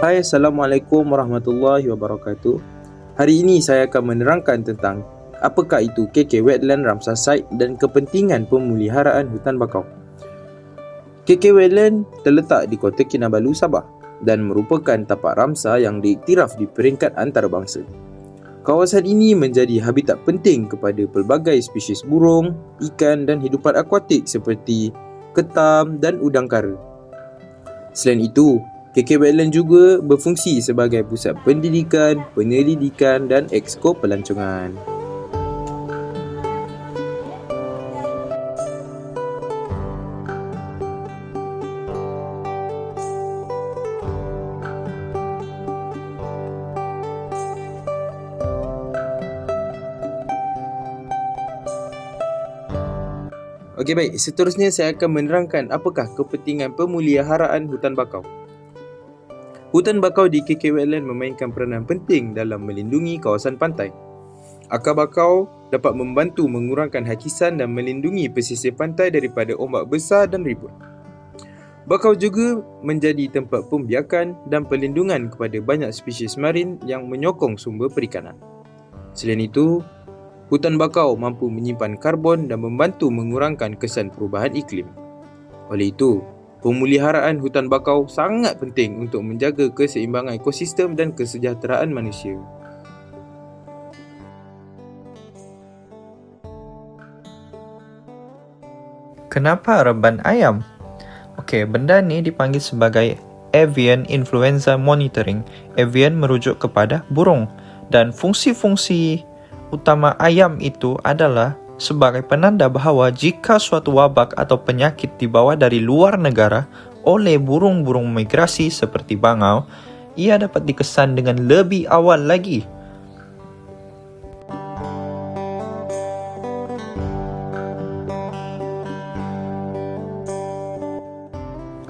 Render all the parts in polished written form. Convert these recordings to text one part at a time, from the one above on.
Hai, Assalamualaikum warahmatullahi wabarakatuh. Hari ini saya akan menerangkan tentang apakah itu KK Wetland Ramsar Site dan kepentingan pemeliharaan hutan bakau. KK Wetland terletak di Kota Kinabalu, Sabah dan merupakan tapak Ramsar yang diiktiraf di peringkat antarabangsa. Kawasan ini menjadi habitat penting kepada pelbagai spesies burung, ikan dan hidupan akuatik seperti ketam dan udang kara. Selain itu, KK Wetland juga berfungsi sebagai pusat pendidikan, penyelidikan dan eksko pelancongan. Okey baik, seterusnya saya akan menerangkan apakah kepentingan pemeliharaan hutan bakau. Hutan bakau di KK Wetland memainkan peranan penting dalam melindungi kawasan pantai. Akar bakau dapat membantu mengurangkan hakisan dan melindungi pesisir pantai daripada ombak besar dan ribut. Bakau juga menjadi tempat pembiakan dan perlindungan kepada banyak spesies marin yang menyokong sumber perikanan. Selain itu, hutan bakau mampu menyimpan karbon dan membantu mengurangkan kesan perubahan iklim. Oleh itu, pemeliharaan hutan bakau sangat penting untuk menjaga keseimbangan ekosistem dan kesejahteraan manusia. Kenapa reban ayam? Okey, benda ni dipanggil sebagai Avian Influenza Monitoring. Avian merujuk kepada burung dan fungsi-fungsi utama ayam itu adalah sebagai penanda bahawa jika suatu wabak atau penyakit dibawa dari luar negara oleh burung-burung migrasi seperti bangau, ia dapat dikesan dengan lebih awal lagi.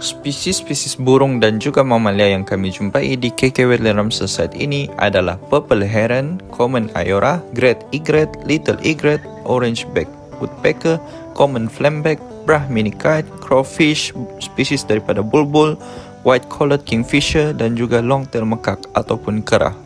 Spesies-spesies burung dan juga mamalia yang kami jumpai di KK Wetland Ramsar Site ini adalah purple heron, common iora, great egret, little egret, orange-backed woodpecker, common flamback, brahminy kite, crawfish, spesies daripada bulbul, white-collared kingfisher dan juga long-tail mekak ataupun kera.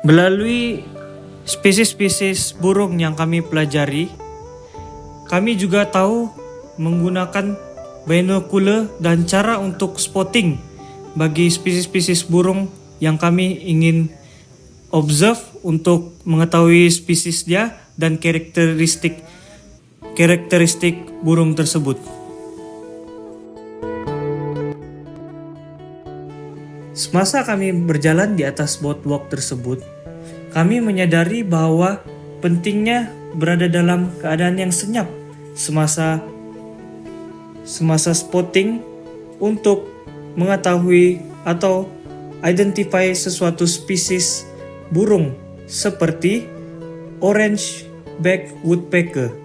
Melalui spesies-spesies burung yang kami pelajari, kami juga tahu menggunakan binokular dan cara untuk spotting bagi spesies-spesies burung yang kami ingin observe untuk mengetahui spesies dia dan karakteristik burung tersebut. Semasa kami berjalan di atas boardwalk tersebut, kami menyadari bahawa pentingnya berada dalam keadaan yang senyap semasa spotting untuk mengetahui atau identify sesuatu spesies burung seperti orange-backed woodpecker.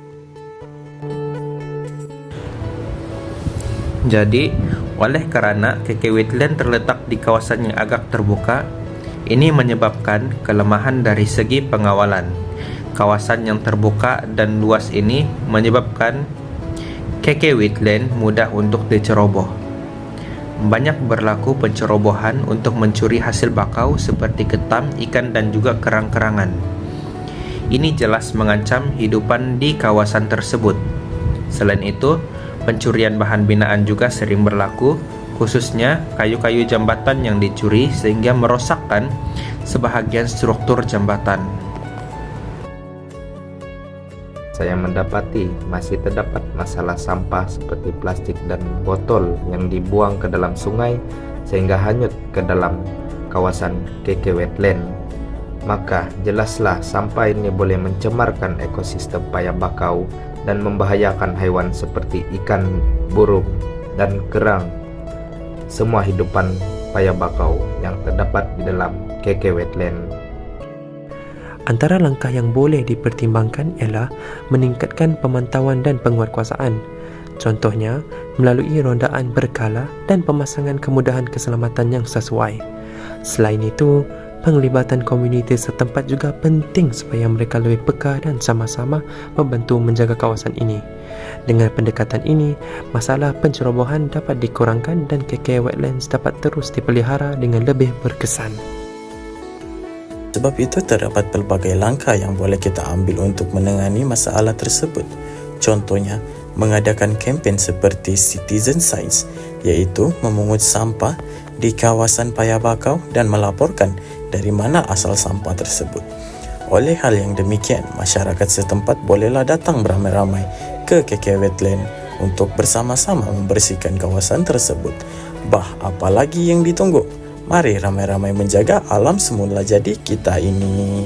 Jadi, oleh kerana KK Wetland terletak di kawasan yang agak terbuka, ini menyebabkan kelemahan dari segi pengawalan. Kawasan yang terbuka dan luas ini menyebabkan KK Wetland mudah untuk diceroboh. Banyak berlaku pencerobohan untuk mencuri hasil bakau seperti ketam, ikan dan juga kerang-kerangan. Ini jelas mengancam hidupan di kawasan tersebut. Selain itu, pencurian bahan binaan juga sering berlaku, khususnya kayu-kayu jambatan yang dicuri sehingga merosakkan sebahagian struktur jambatan. Saya mendapati masih terdapat masalah sampah seperti plastik dan botol yang dibuang ke dalam sungai sehingga hanyut ke dalam kawasan KK Wetland. Maka jelaslah sampah ini boleh mencemarkan ekosistem payah bakau dan membahayakan haiwan seperti ikan, burung, dan kerang. Semua hidupan payah bakau yang terdapat di dalam KK Wetland. Antara langkah yang boleh dipertimbangkan ialah meningkatkan pemantauan dan penguatkuasaan. Contohnya, melalui rondaan berkala dan pemasangan kemudahan keselamatan yang sesuai. Selain itu, penglibatan komuniti setempat juga penting supaya mereka lebih peka dan sama-sama membantu menjaga kawasan ini. Dengan pendekatan ini, masalah pencerobohan dapat dikurangkan dan KK Wetlands dapat terus dipelihara dengan lebih berkesan. Sebab itu terdapat pelbagai langkah yang boleh kita ambil untuk menangani masalah tersebut. Contohnya, mengadakan kempen seperti Citizen Science, iaitu memungut sampah di kawasan paya bakau dan melaporkan dari mana asal sampah tersebut. Oleh hal yang demikian, masyarakat setempat bolehlah datang beramai-ramai ke KK Wetland untuk bersama-sama membersihkan kawasan tersebut. Apalagi yang ditunggu? Mari ramai-ramai menjaga alam semula jadi kita ini.